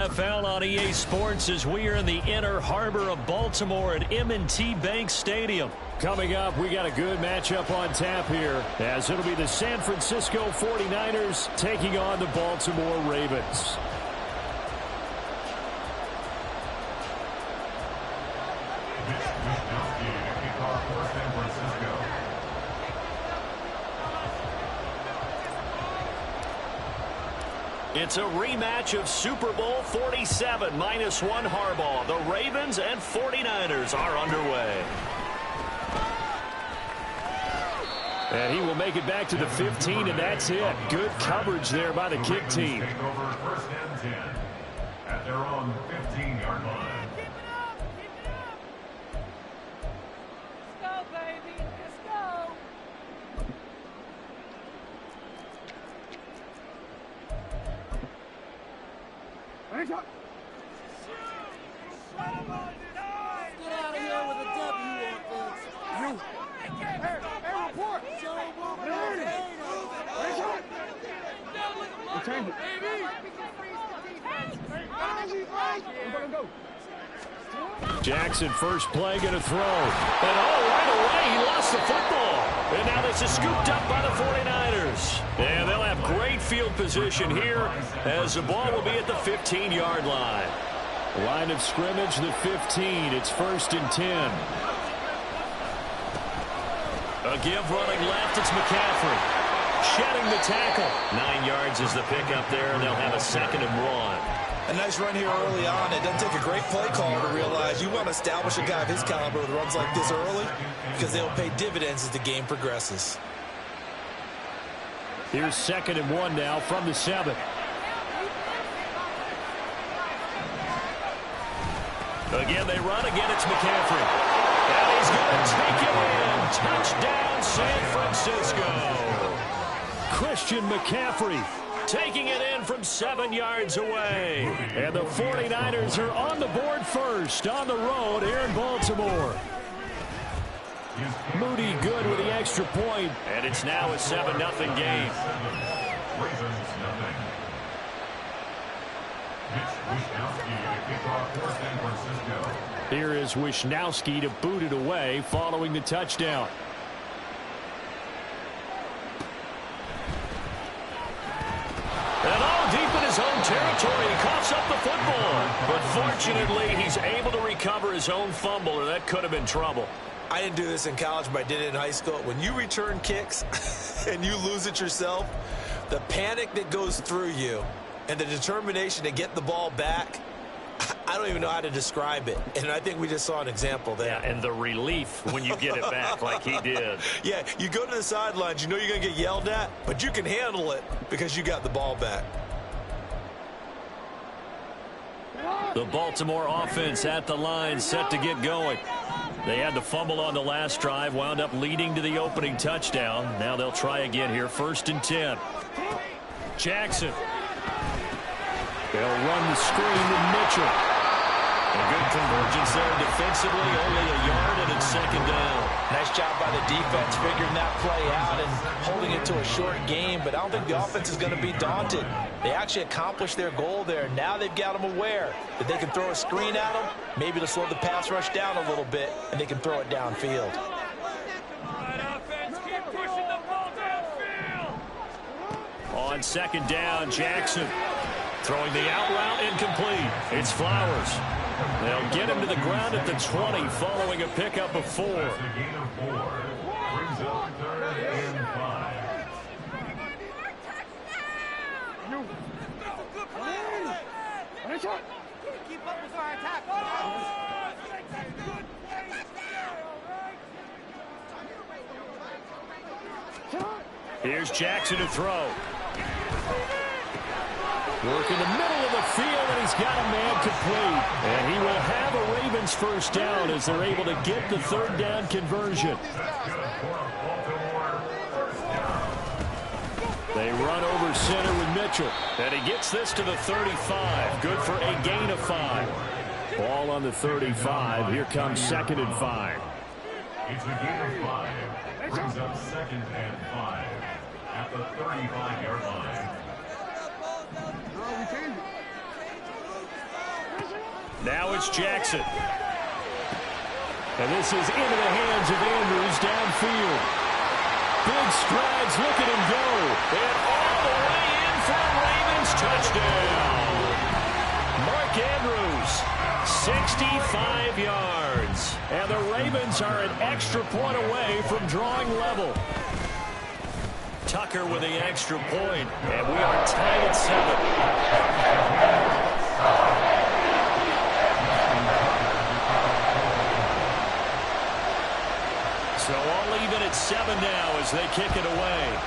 NFL on EA Sports as we are in the inner harbor of Baltimore at M&T Bank Stadium. Coming up, we got a good matchup on tap here, as it'll be the San Francisco 49ers taking on the Baltimore Ravens. It's a rematch of Super Bowl 47, -1 Harbaugh. The Ravens and 49ers are underway. And he will make it back to the 15, and that's it. Good coverage there by the kick team. First and 10 at their own 15-yard line. Let's go, baby. Let's go. Get out of here with a W, offense. Hey, report. Change it. Jackson first play going to throw. And right away he lost the football. And now this is scooped up by the 49ers. And they'll have great field position here as the ball will be at the 15-yard line. Line of scrimmage, the 15. It's 1st and 10. A give running left, it's McCaffrey. Shedding the tackle. 9 yards is the pickup there, and they'll have a 2nd and 1. A nice run here early on. It doesn't take a great play call to realize you want to establish a guy of his caliber with runs like this early because they'll pay dividends as the game progresses. Here's 2nd and 1 now from the 7. Again, they run. Again, it's McCaffrey. And he's going to take it in. Touchdown, San Francisco. Christian McCaffrey taking it in from 7 yards away. And the 49ers are on the board first on the road here in Baltimore. Moody good with the extra point. And it's now a 7-0 game. Ravens nothing. Wishnowsky to kick off for San Francisco. Here is Wishnowsky to boot it away following the touchdown. And all deep in his own territory, he coughs up the football. But fortunately, he's able to recover his own fumble, or that could have been trouble. I didn't do this in college, but I did it in high school. When you return kicks and you lose it yourself, the panic that goes through you and the determination to get the ball back, I don't even know how to describe it. And I think we just saw an example there. Yeah, and the relief when you get it back like he did. Yeah, you go to the sidelines, you know you're going to get yelled at, but you can handle it because you got the ball back. The Baltimore offense at the line, set to get going. They had the fumble on the last drive, wound up leading to the opening touchdown. Now they'll try again here, 1st and 10. Jackson. They'll run the screen to Mitchell. A good convergence there defensively, only a yard, and it's 2nd down. Nice job by the defense figuring that play out and holding it to a short game, but I don't think the offense is going to be daunted. They actually accomplished their goal there. Now they've got them aware that they can throw a screen at them, maybe to slow the pass rush down a little bit, and they can throw it downfield. On 2nd down, Jackson. Throwing the out route incomplete. It's Flowers. They'll get him to the ground at the 20 following a pickup of 4. That's a gain of 4. Brings up 3rd and 5. Keep up with our attack. Here's Jackson to throw. Work in the middle of the field, and he's got a man complete. And he will have a Ravens first down as they're able to get the 3rd down conversion. They run over center with Mitchell. And he gets this to the 35. Good for a gain of 5. Ball on the 35. Here comes 2nd and 5. It's a gain of 5. Brings up 2nd and 5 at the 35-yard line. Now it's Jackson. And this is into the hands of Andrews downfield. Big strides, look at him go. And all the way in for a Ravens touchdown. Mark Andrews, 65 yards. And the Ravens are an extra point away from drawing level. Tucker with the extra point, and we are tied at 7. So all even at 7 now as they kick it away.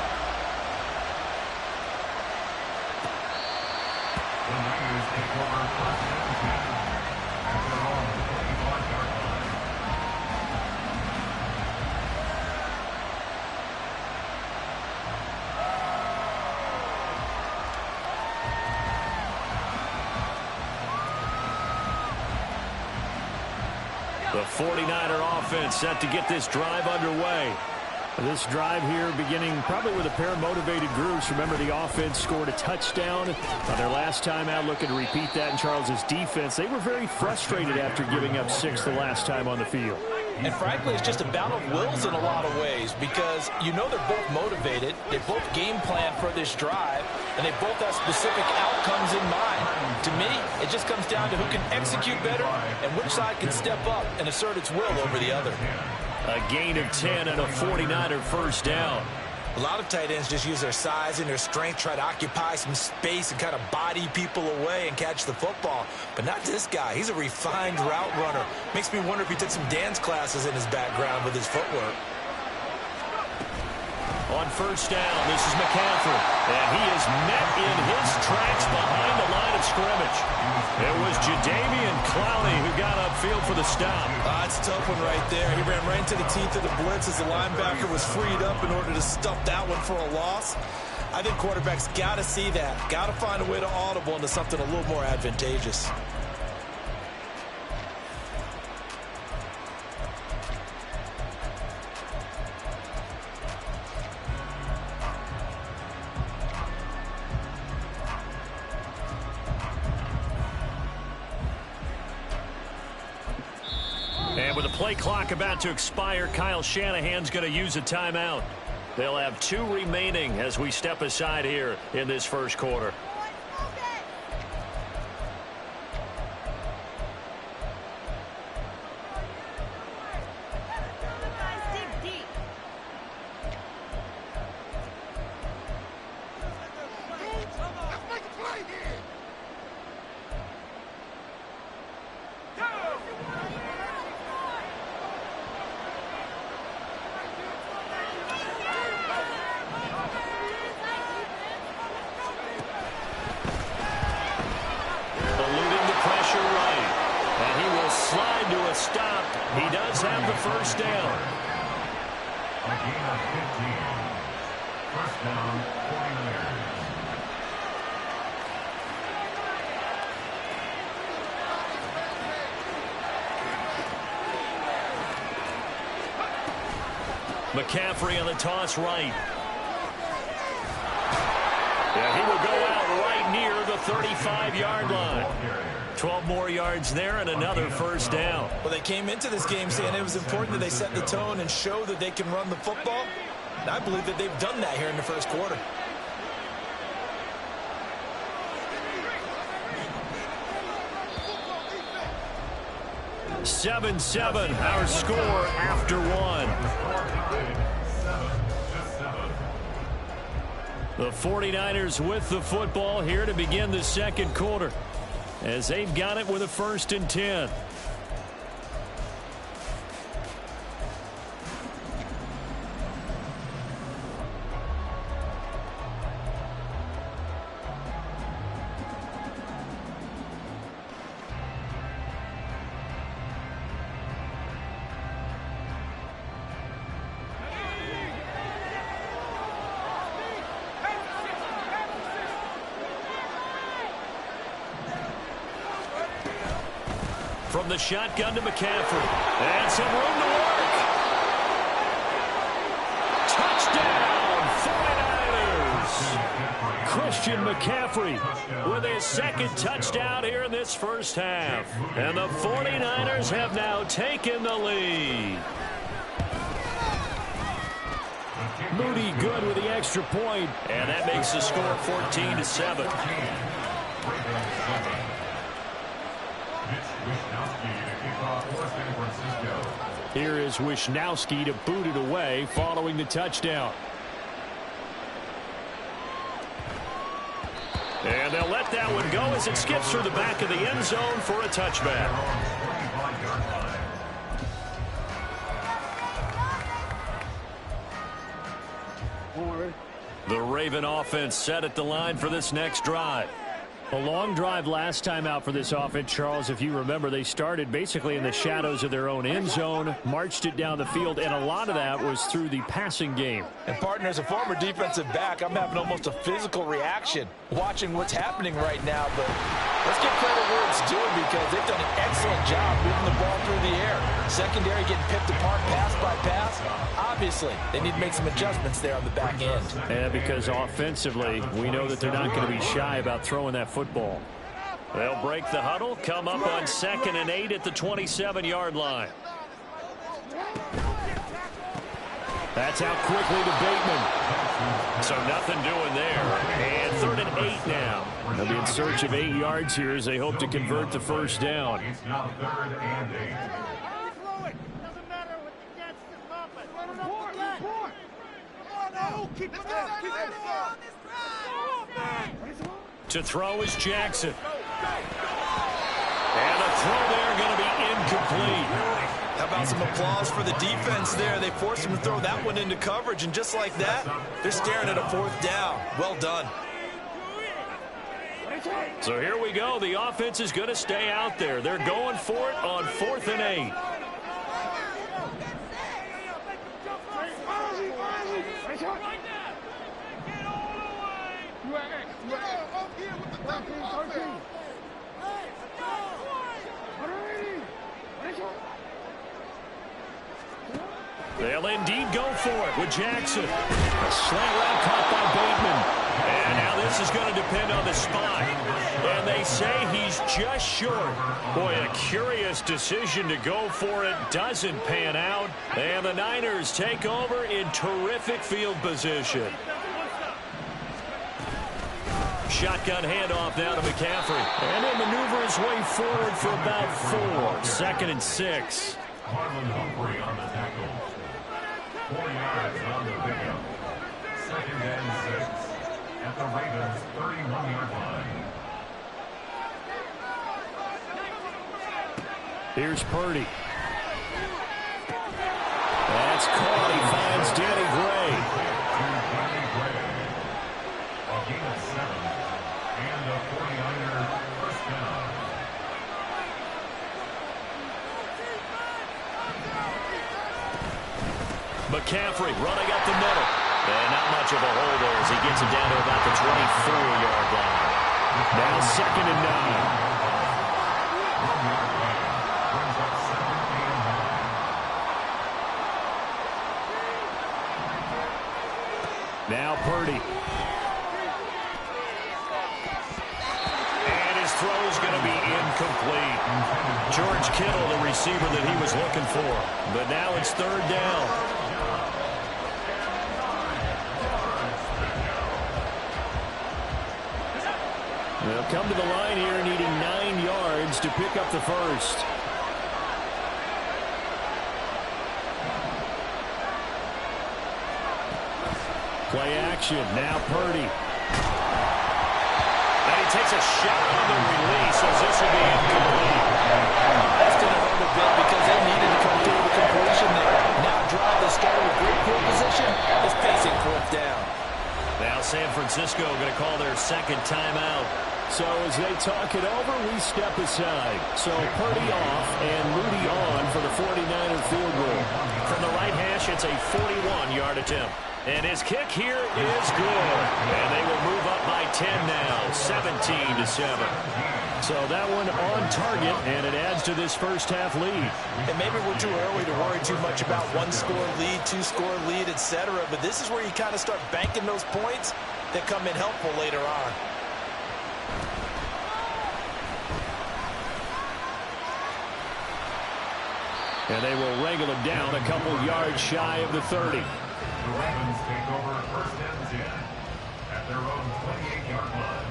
The Niners take over first and 10 at their own 45-yard line. The 49er offense set to get this drive underway. This drive here beginning probably with a pair of motivated groups. Remember, the offense scored a touchdown on their last time out. Looking to repeat that in Charles's defense. They were very frustrated after giving up 6 the last time on the field. And frankly, it's just a battle of wills in a lot of ways because you know they're both motivated. They both game plan for this drive, and they both have specific outcomes in mind. To me, it just comes down to who can execute better and which side can step up and assert its will over the other. A gain of 10 and a 49er first down. A lot of tight ends just use their size and their strength, try to occupy some space and kind of body people away and catch the football. But not this guy. He's a refined route runner. Makes me wonder if he took some dance classes in his background with his footwork. On first down, this is McCaffrey. And he is met in his tracks behind the line of scrimmage. It was Jadeveon Clowney who got upfield for the stop. That's a tough one right there. He ran right into the teeth of the blitz as the linebacker was freed up in order to stuff that one for a loss. I think quarterbacks got to see that. Got to find a way to audible into something a little more advantageous. And with the play clock about to expire, Kyle Shanahan's going to use a timeout. They'll have 2 remaining as we step aside here in this first quarter. He does have the first down. A gain of 15. First down, 49ers. McCaffrey on the toss right. Yeah, he will go out right near the 35-yard line. 12 more yards there and another first down. Well, they came into this game saying it was important that they set the tone and show that they can run the football. And I believe that they've done that here in the first quarter. Seven, our score after 1. The 49ers with the football here to begin the second quarter, as they've got it with a 1st and 10. From the shotgun to McCaffrey. And some room to work. Touchdown, 49ers. Christian McCaffrey with his second touchdown here in this first half. And the 49ers have now taken the lead. Moody good with the extra point. And that makes the score 14-7. Here is Wisnowski to boot it away following the touchdown. And they'll let that one go as it skips through the back of the end zone for a touchback. The Raven offense set at the line for this next drive. A long drive last time out for this offense, Charles. If you remember, they started basically in the shadows of their own end zone, marched it down the field, and a lot of that was through the passing game. And, partner, as a former defensive back, I'm having almost a physical reaction watching what's happening right now. But let's give credit where it's due because they've done an excellent job moving the ball through the air. Secondary getting picked apart pass by pass. Obviously, they need to make some adjustments there on the back end. And because offensively, we know that they're not going to be shy about throwing that football. They'll break the huddle, come up on 2nd and 8 at the 27-yard line. That's out quickly to Bateman. So nothing doing there. And 3rd and 8 now. They'll be in search of 8 yards here as they hope to convert the first down. It's now 3rd and 8. Doesn't matter what the catch is pumping. Report. Come on now. Keep it going. Keep it going. To throw is Jackson. And the throw there going to be incomplete. How about some applause for the defense there? They forced him to throw that one into coverage, and just like that, they're staring at a 4th down. Well done. So here we go. The offense is going to stay out there. They're going for it on 4th and 8. They'll indeed go for it with Jackson. A slant route caught by Bateman. And now this is going to depend on the spot. And they say he's just short. Boy, a curious decision to go for it. Doesn't pan out. And the Niners take over in terrific field position. Shotgun handoff now to McCaffrey. And he'll maneuver his way forward for about 4. 2nd and 6. Marlon Humphrey on the tackle. 4 yards on the pickup. 2nd and 6 at the Ravens' 31-yard line. Here's Purdy. That's caught. He finds Danny Gray. A gain of 7 and a 49er first down. McCaffrey running up the middle. And not much of a hole there as he gets it down to about the 24-yard line. Now 2nd and 9. Now Purdy. And his throw is going to be incomplete. George Kittle, the receiver that he was looking for. But now it's 3rd down. They'll come to the line here needing 9 yards to pick up the first. Play action. Now Purdy. And he takes a shot on the release as this will be incomplete. Left it a little bit because they needed to come through the completion there. Now drive the starter with great field position is facing 4th down. Now San Francisco going to call their 2nd timeout. So as they talk it over, we step aside. So Purdy off and Moody on for the 49er field goal. From the right hash, it's a 41-yard attempt. And his kick here is good. And they will move up by 10 now, 17-7. So that one on target, and it adds to this first half lead. And maybe we're too early to worry too much about 1-score lead, 2-score lead, etc. But this is where you kind of start banking those points that come in helpful later on. And they will wrangle him down a couple yards shy of the 30. The Ravens take over first and 10 at their own 28-yard line.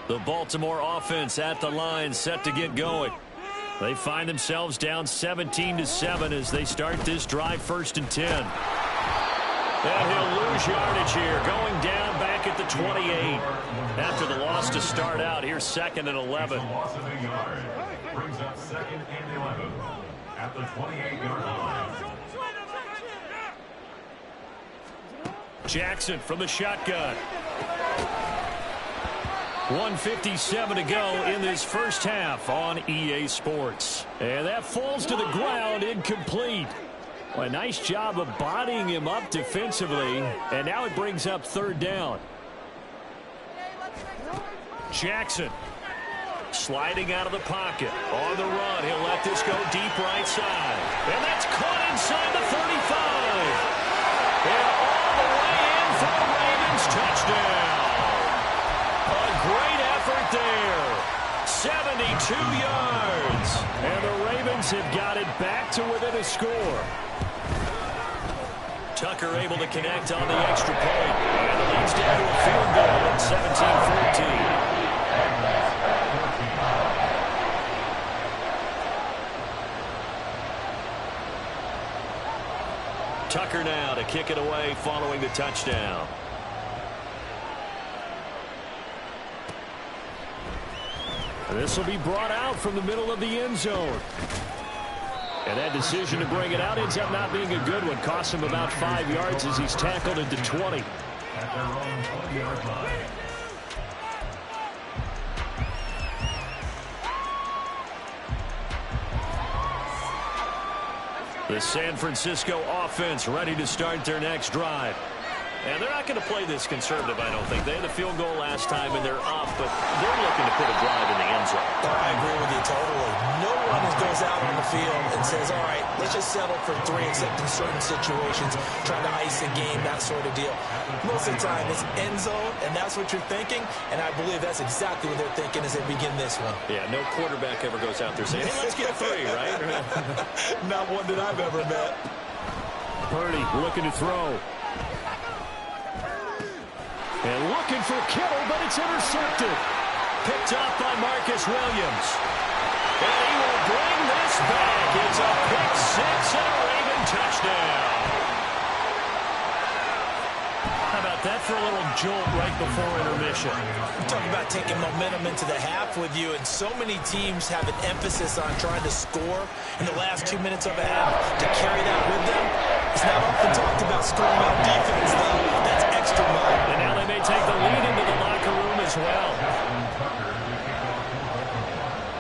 The Baltimore offense at the line, set to get going. They find themselves down 17-7 as they start this drive, first and 10. And he'll lose yardage here, going down back at the 28. After the loss to start out, here's 2nd and 11. Loss of a yard brings up 2nd and 11 at the 28-yard line. Jackson from the shotgun. 1:57 to go in this first half on EA Sports. And that falls to the ground, incomplete. Well, a nice job of bodying him up defensively. And now it brings up 3rd down. Jackson sliding out of the pocket. On the run, he'll let this go deep right side. And that's caught inside the 35. And all the way in for the Ravens touchdown. A great effort there. 72 yards. And the Ravens have got it back to within a score. Tucker able to connect on the extra point. And it leads down to a field goal at 17-14. Tucker now to kick it away following the touchdown. This will be brought out from the middle of the end zone. And that decision to bring it out ends up not being a good one. Costs him about 5 yards as he's tackled into 20. At their own 20-yard line. The San Francisco offense ready to start their next drive. And they're not going to play this conservative, I don't think. They had a field goal last time, and they're up, but they're looking to put a drive in the end zone. I agree with you totally. No one goes out on the field and says, all right, let's just settle for 3, except in certain situations, trying to ice a game, that sort of deal. Most of the time, it's end zone, and that's what you're thinking, and I believe that's exactly what they're thinking as they begin this one. Yeah, no quarterback ever goes out there saying, hey, let's get 3, right? Not one that I've ever met. Purdy looking to throw. And looking for Kittle, but it's intercepted. Picked up by Marcus Williams. And he will bring this back. It's a pick 6 and a Raven touchdown. How about that for a little jolt right before intermission? We're talking about taking momentum into the half with you, and so many teams have an emphasis on trying to score in the last 2 minutes of a half. To carry that with them, it's not often talked about scoring on defense, though. That's extra mile. And now they may take the lead into the locker room as well.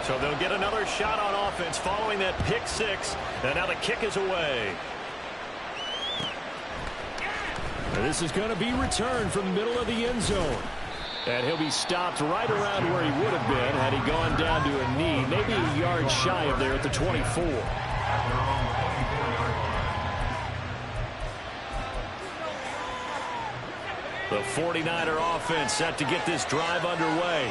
So they'll get another shot on offense following that pick 6. And now the kick is away. And this is going to be returned from the middle of the end zone. And he'll be stopped right around where he would have been had he gone down to a knee, maybe a yard shy of there at the 24. The 49er offense set to get this drive underway.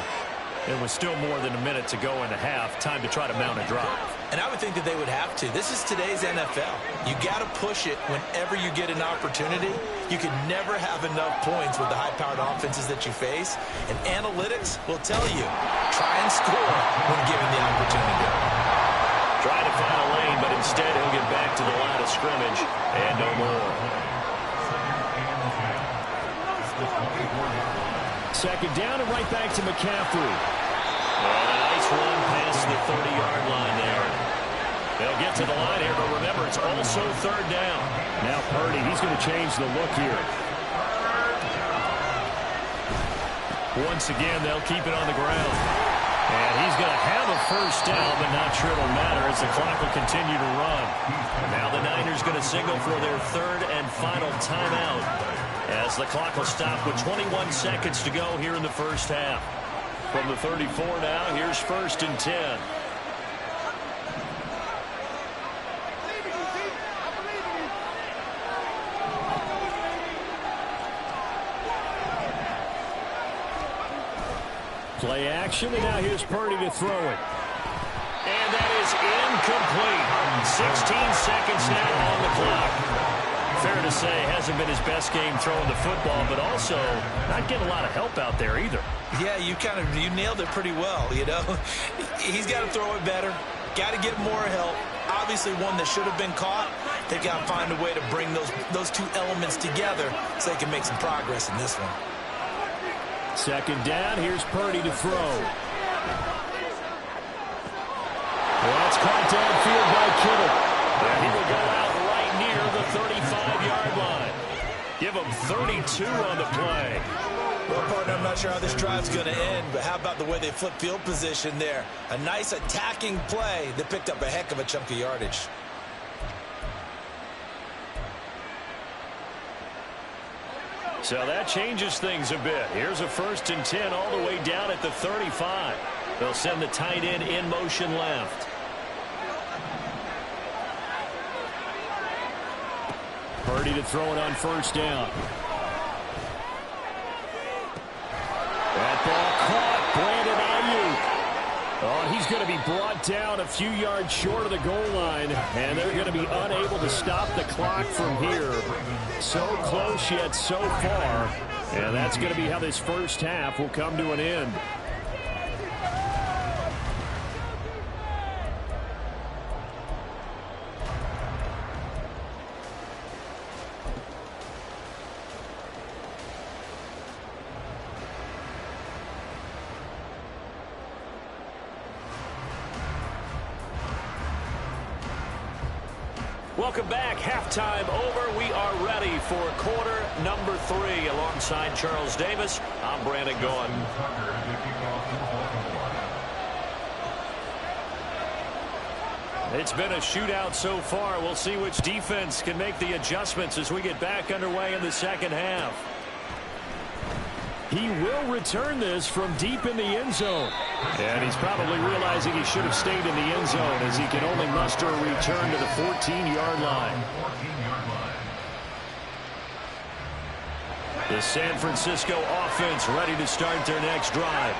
It was still more than a minute to go in the half. Time to try to mount a drive. And I would think that they would have to. This is today's NFL. You got to push it whenever you get an opportunity. You can never have enough points with the high-powered offenses that you face. And analytics will tell you, try and score when given the opportunity. Trying to find a lane, but instead he'll get back to the line of scrimmage and no more. Second down and right back to McCaffrey. And a nice run past the 30-yard line there. They'll get to the line here, but remember, it's also 3rd down. Now Purdy, he's going to change the look here. Once again, they'll keep it on the ground. And he's going to have a first down, but not sure it'll matter as the clock will continue to run. Now the Niners going to signal for their 3rd and final timeout. as the clock will stop with 21 seconds to go here in the first half. From the 34 now, here's 1st and 10. Play action, and now here's Purdy to throw it. And that is incomplete. 16 seconds now on the clock. Fair to say, hasn't been his best game throwing the football, but also not getting a lot of help out there either. Yeah, you nailed it pretty well, you know. He's got to throw it better. Got to get more help. Obviously one that should have been caught. They've got to find a way to bring those two elements together so they can make some progress in this one. 2nd down, here's Purdy to throw. That's caught downfield by Kittle. And he will go out right near the 35-yard line. Give him 32 on the play. Well, partner, I'm not sure how this drive's going to end, but how about the way they flip field position there? A nice attacking play that picked up a heck of a chunk of yardage. So that changes things a bit. Here's a 1st and 10 all the way down at the 35. They'll send the tight end in motion left. Purdy to throw it on 1st down. That ball caught. Brandon Ayuk. Oh, he's going to be brought down a few yards short of the goal line, and they're going to be unable to stop the clock from here. So close yet so far, and that's going to be how this first half will come to an end. Welcome back. Halftime over. We are ready for quarter number 3. Alongside Charles Davis, I'm Brandon Gaughan. It's been a shootout so far. We'll see which defense can make the adjustments as we get back underway in the second half. He will return this from deep in the end zone. And he's probably realizing he should have stayed in the end zone as he can only muster a return to the 14-yard line. The San Francisco offense ready to start their next drive.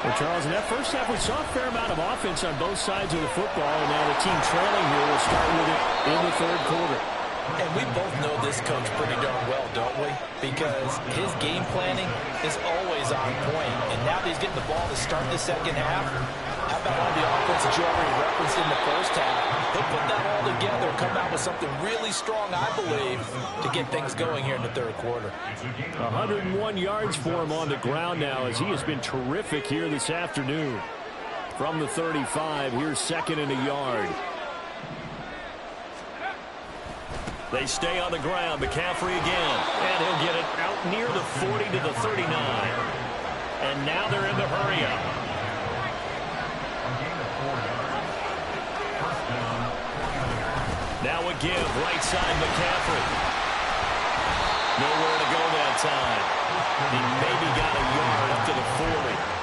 Well, Charles, in that first half, we saw a fair amount of offense on both sides of the football, and now the team trailing here will start with it in the 3rd quarter. And we both know this coach pretty darn well, don't we? Because his game planning is always on point. And now that he's getting the ball to start the second half, how about all the offense that you already referenced in the first half? He'll put that all together and come out with something really strong, I believe, to get things going here in the 3rd quarter. 101 yards for him on the ground now as he has been terrific here this afternoon. From the 35, here's 2nd and a yard. They stay on the ground. McCaffrey again. And he'll get it out near the 40 to the 39. And now they're in the hurry-up. Now again, right side McCaffrey. Nowhere to go that time. He maybe got a yard up to the 40.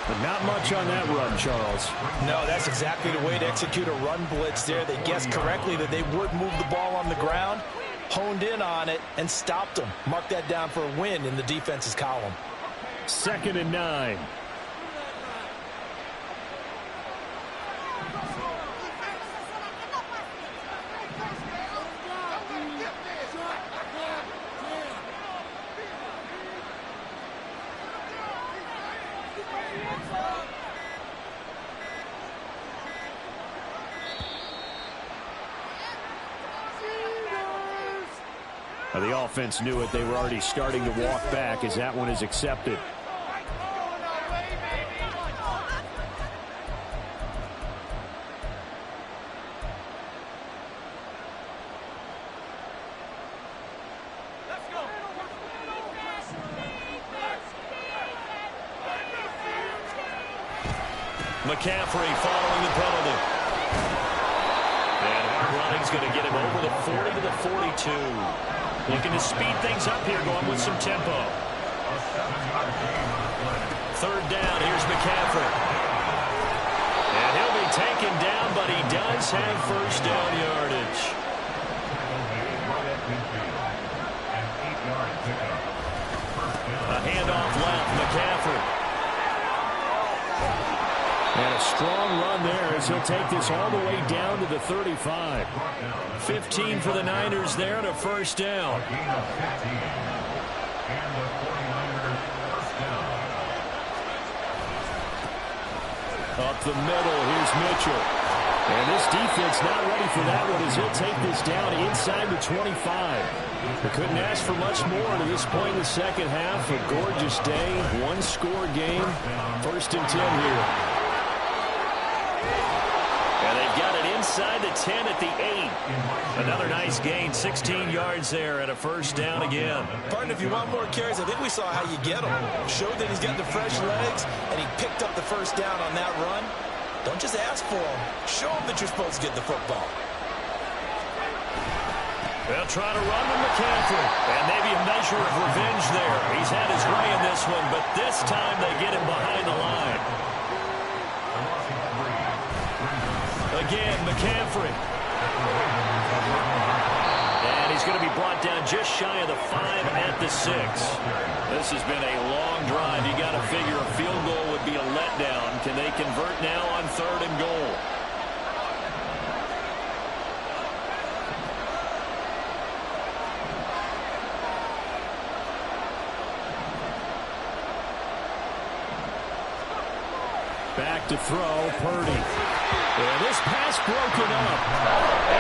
But not much on that run, Charles. No, that's exactly the way to execute a run blitz there. They guessed correctly that they would move the ball on the ground, honed in on it, and stopped them. Mark that down for a win in the defense's column. 2nd and 9. The offense knew it. They were already starting to walk back as that one is accepted. McCaffrey following the penalty. And hard running's going to get him over the 40 to the 42. Looking to speed things up here, going with some tempo. Third down, here's McCaffrey. And he'll be taken down, but he does have first down yardage. A handoff left, McCaffrey. And a strong run there as he'll take this all the way down to the 35. 15 for the Niners there and a first down. Up the middle, here's Mitchell. And this defense not ready for that one as he'll take this down inside the 25. We couldn't ask for much more to this point in the second half. A gorgeous day, one-score game. First and 10 here. And they've got it inside the 10 at the 8. Another nice gain, 16 yards there and a first down again. Partner, if you want more carries, I think we saw how you get him. Showed that he's got the fresh legs, and he picked up the first down on that run. Don't just ask for him. Show him that you're supposed to get the football. They'll try to run with McCaffrey. And maybe a measure of revenge there. He's had his way in this one, but this time they get him behind the line. Again, McCaffrey. And he's going to be brought down just shy of the 5 at the 6. This has been a long drive. You got to figure a field goal would be a letdown. Can they convert now on 3rd and goal? Back to throw, Purdy. And this pass broken up.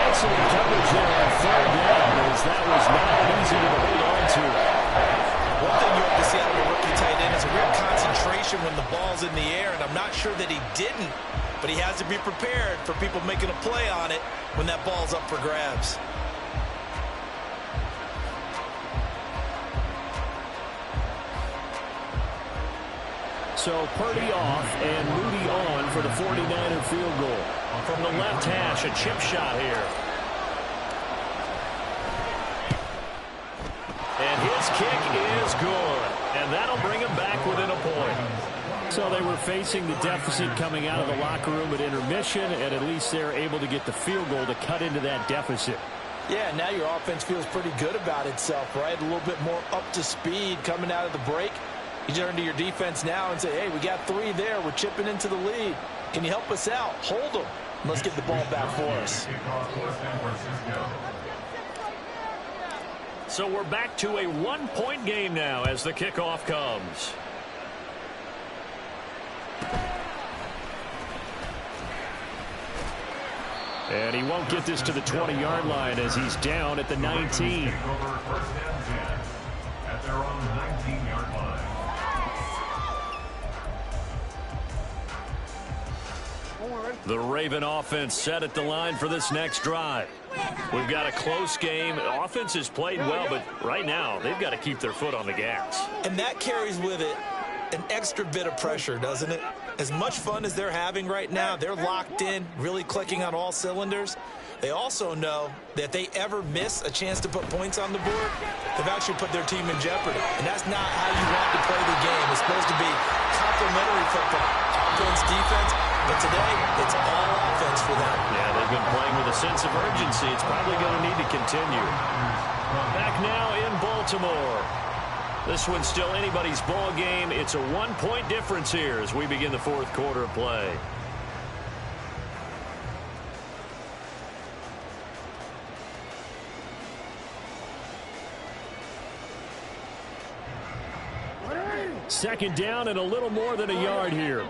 Excellent coverage there on 3rd down as that was not easy to hold on to. One thing you have to see out of a rookie tight end is a real concentration when the ball's in the air, and I'm not sure that he didn't, but he has to be prepared for people making a play on it when that ball's up for grabs. So Purdy off and Moody on for the 49er field goal. From the left hash, a chip shot here. And his kick is good. And that'll bring him back within a point. So they were facing the deficit coming out of the locker room at intermission, and at least they're able to get the field goal to cut into that deficit. Yeah, now your offense feels pretty good about itself, right? A little bit more up to speed coming out of the break. You turn to your defense now and say, hey, we got 3 there. We're chipping into the lead. Can you help us out? Hold them. Let's get the ball back for us. So we're back to a 1-point game now as the kickoff comes. And he won't get this to the 20-yard line as he's down at the 19. At their own 19-yard line. The Raven offense set at the line for this next drive. We've got a close game. The offense has played well, but right now they've got to keep their foot on the gas. And that carries with it an extra bit of pressure, doesn't it? As much fun as they're having right now, they're locked in, really clicking on all cylinders. They also know that if they ever miss a chance to put points on the board, they've actually put their team in jeopardy. And that's not how you want to play the game. It's supposed to be complementary football, offense, defense. But today, it's all offense for them. Yeah, they've been playing with a sense of urgency. It's probably going to need to continue. Back now in Baltimore. This one's still anybody's ball game. It's a 1-point difference here as we begin the 4th quarter of play. Second down and a little more than a yard here.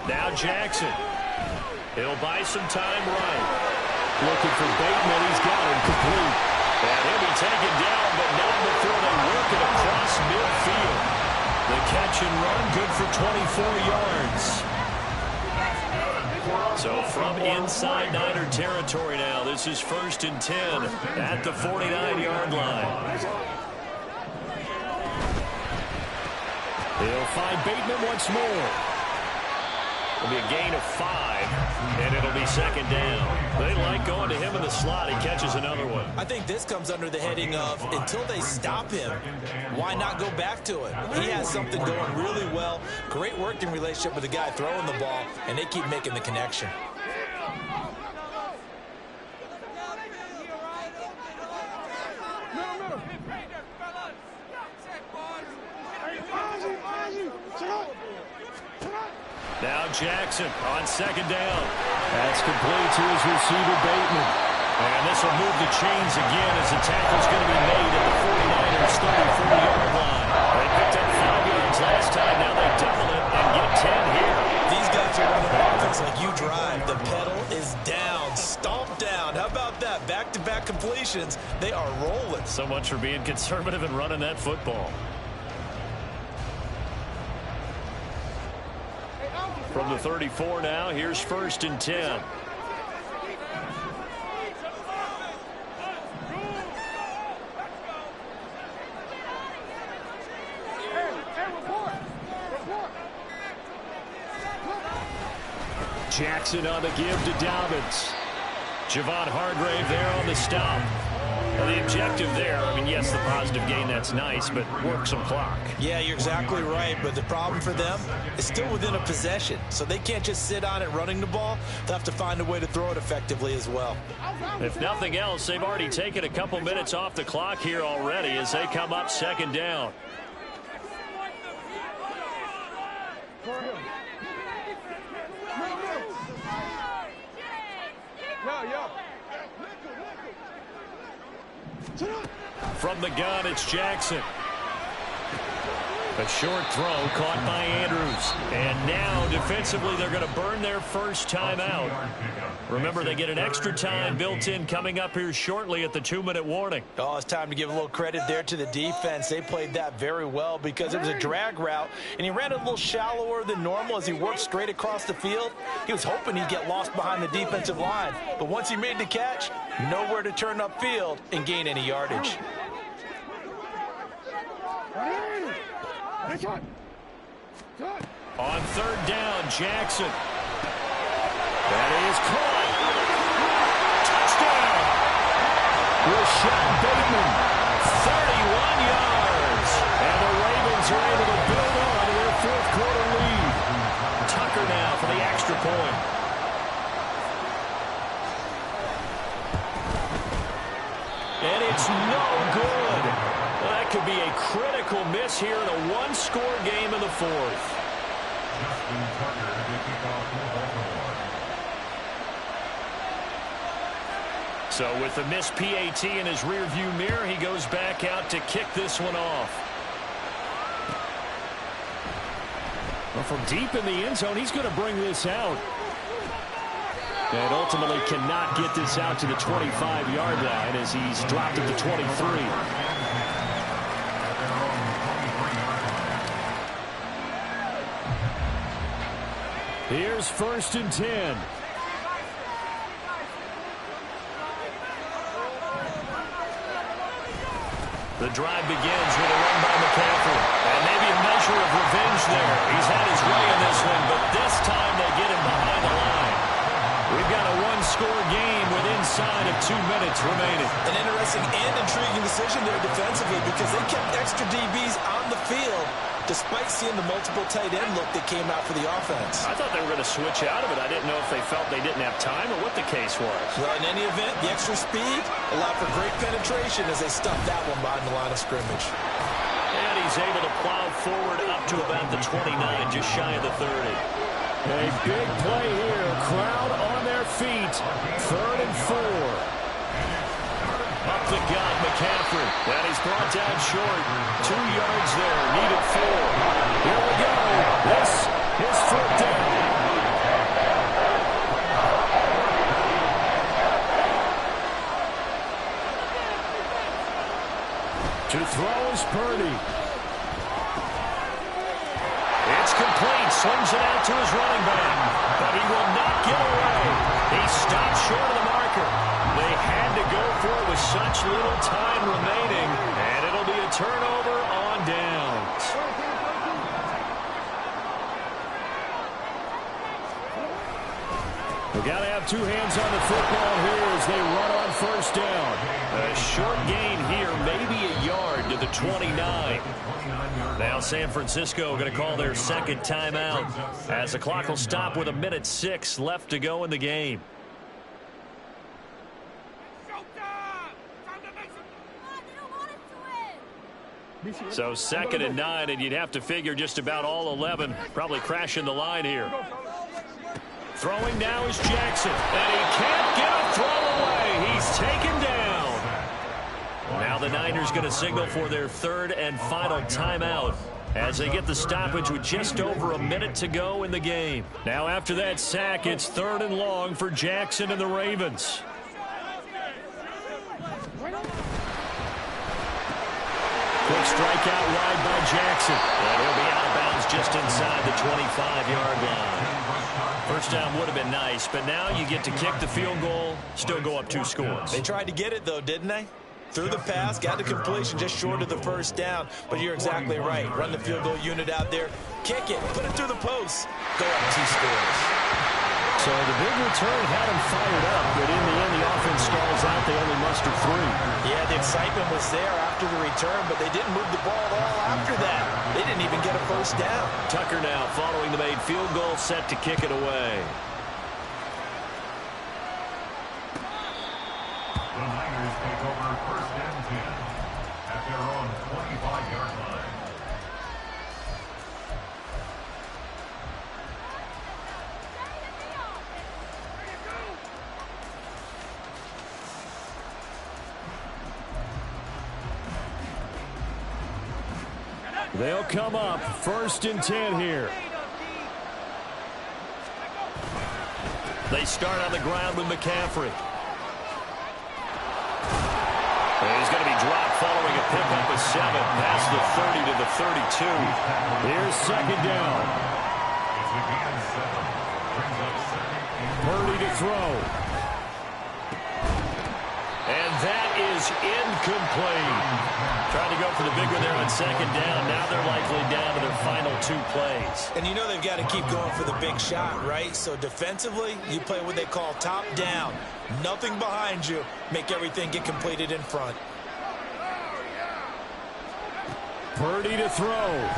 Now Jackson. He'll buy some time right. Looking for Bateman. He's got him complete. And he'll be taken down, but not before they work it across midfield. The catch and run, good for 24 yards. So from inside Niner territory now, this is 1st and 10 at the 49-yard line. He'll find Bateman once more. It'll be a gain of 5, and it'll be second down. They like going to him in the slot. He catches another one. I think this comes under the heading of until they stop him, why not go back to it? He has something going really well. Great working relationship with the guy throwing the ball, and they keep making the connection. Now Jackson on second down. That's complete to his receiver, Bateman. And this will move the chains again as the tackle's going to be made at the 49ers 34-yard line. They picked up 5 yards last time. Now they double it and get 10 here. These guys are running offense like you drive. The pedal is down, stomped down. How about that? Back-to-back completions. They are rolling. So much for being conservative and running that football. From the 34 now, here's 1st and 10. Jackson on the give to Dobbins. Javon Hargrave there on the stop. Well, the objective there, I mean, yes, the positive gain, that's nice, but work some clock. Yeah, you're exactly right, but the problem for them is still within a possession, so they can't just sit on it running the ball. They'll have to find a way to throw it effectively as well. If nothing else, they've already taken a couple minutes off the clock here already as they come up second down. From the gun, it's Jackson. A short throw caught by Andrews. And now, defensively, they're going to burn their first time out. Remember, they get an extra time built in coming up here shortly at the 2-minute warning. Oh, it's time to give a little credit there to the defense. They played that very well because it was a drag route, and he ran a little shallower than normal as he worked straight across the field. He was hoping he'd get lost behind the defensive line, but once he made the catch, nowhere to turn upfield and gain any yardage. On third down, Jackson. That is caught. Touchdown! Rashad Bateman. 31 yards. And the Ravens are able to build on to their fourth-quarter lead. Tucker now for the extra point. And it's no good. Well, that could be a critical miss here in a one-score game in the fourth. Justin Tucker to kick off for Baltimore. So with the missed PAT in his rearview mirror, he goes back out to kick this one off. Well, from deep in the end zone, he's going to bring this out. And ultimately cannot get this out to the 25-yard line as he's dropped at the 23. Here's 1st and 10. The drive begins with a run by McCaffrey. And maybe a measure of revenge there. He's had his way in this one, but this time they get him behind the line. We've got a one-score game with inside of 2 minutes remaining. An interesting and intriguing decision there defensively because they kept extra DBs on the field despite seeing the multiple tight end look that came out for the offense. I thought they were going to switch out of it. I didn't know if they felt they didn't have time or what the case was. Well, in any event, the extra speed allowed for great penetration as they stuffed that one behind the line of scrimmage. And he's able to plow forward up to about the 29, just shy of the 30. A big play here. Crowd on their feet. 3rd and 4. Up the gut, McCaffrey. And he's brought down short. 2 yards there, needed 4. Here we go. This is 4th down. To throw is Purdy. It's complete. Slings it out to his running back. But he will not get away. He stopped short of the marker. They had to go for it with such little time remaining. And it'll be a turnover on downs. Got to have two hands on the football here as they run on first down. A short gain here, maybe a yard to the 29. Now San Francisco going to call their second timeout as the clock will stop with 1:06 left to go in the game. So 2nd and 9, and you'd have to figure just about all 11 probably crashing the line here. Throwing now is Jackson, and he can't get a throw away. He's taken down. Now the Niners going to signal for their third and final timeout as they get the stoppage with just over a minute to go in the game. Now after that sack, it's 3rd and long for Jackson and the Ravens. Quick strike out wide by Jackson. And he'll be out of bounds just inside the 25-yard line. First down would have been nice, but now you get to kick the field goal, still go up 2 scores. They tried to get it, though, didn't they? Threw the pass, got the completion just short of the first down. But you're exactly right. Run the field goal unit out there, kick it, put it through the post, go up 2 scores. So the big return had them fired up, but in the end, the offense stalls out. They only muster 3. Yeah, the excitement was there after the return, but they didn't move the ball at all after that. They didn't even get a first down. Tucker now following the made field goal, set to kick it away. The Niners take over 1st and 10 at their own 25-yard line. They'll come up 1st and 10 here. They start on the ground with McCaffrey. He's going to be dropped following a pickup of 7 past the 30 to the 32. Here's 2nd down. It's again 7. Brings up 2nd and Purdy to throw. And that is incomplete. Trying to go for the big one there on 2nd down. Now they're likely down to their final 2 plays. And you know they've got to keep going for the big shot, right? So defensively, you play what they call top down. Nothing behind you. Make everything get completed in front. Purdy to throw.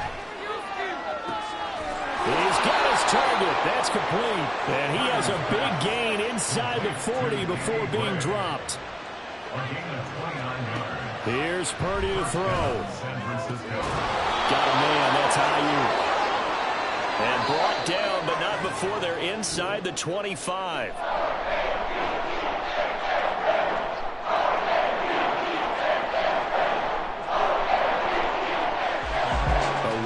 He's got his target. That's complete. And he has a big gain inside the 40 before being dropped. Here's Purdy to throw. Got a man. That's Ayuk. And brought down, but not before they're inside the 25.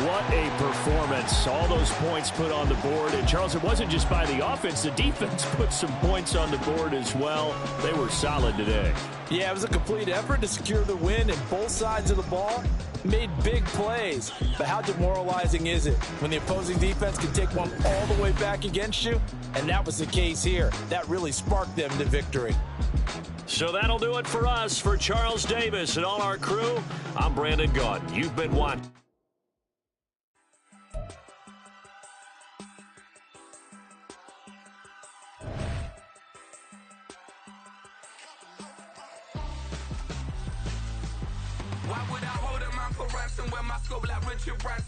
What a performance. All those points put on the board. And, Charles, it wasn't just by the offense. The defense put some points on the board as well. They were solid today. Yeah, it was a complete effort to secure the win, and both sides of the ball made big plays. But how demoralizing is it when the opposing defense can take one all the way back against you? And that was the case here. That really sparked them to victory. So that'll do it for us. For Charles Davis and all our crew, I'm Brandon Gaudin. You've been watching.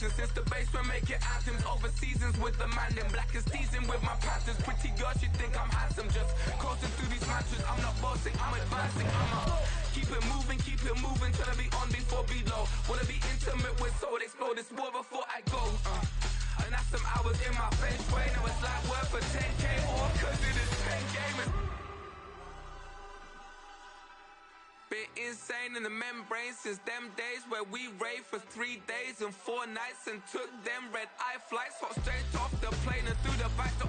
Since the basement making anthems over seasons with the man in black is seasoned with my patterns. Pretty girls, you think I'm handsome, just coasting through these matches. I'm not bossing, I'm advancing. Keep it moving, trying to be on before below. Wanna be intimate with soul, explode this war before I go. And that's some hours in my face way. Now it's like work for 10K or cause it is 10 gamers. Been insane in the membrane since them days where we raved for 3 days and 4 nights and took them red eye flights, hot straight off the plane and through the back door.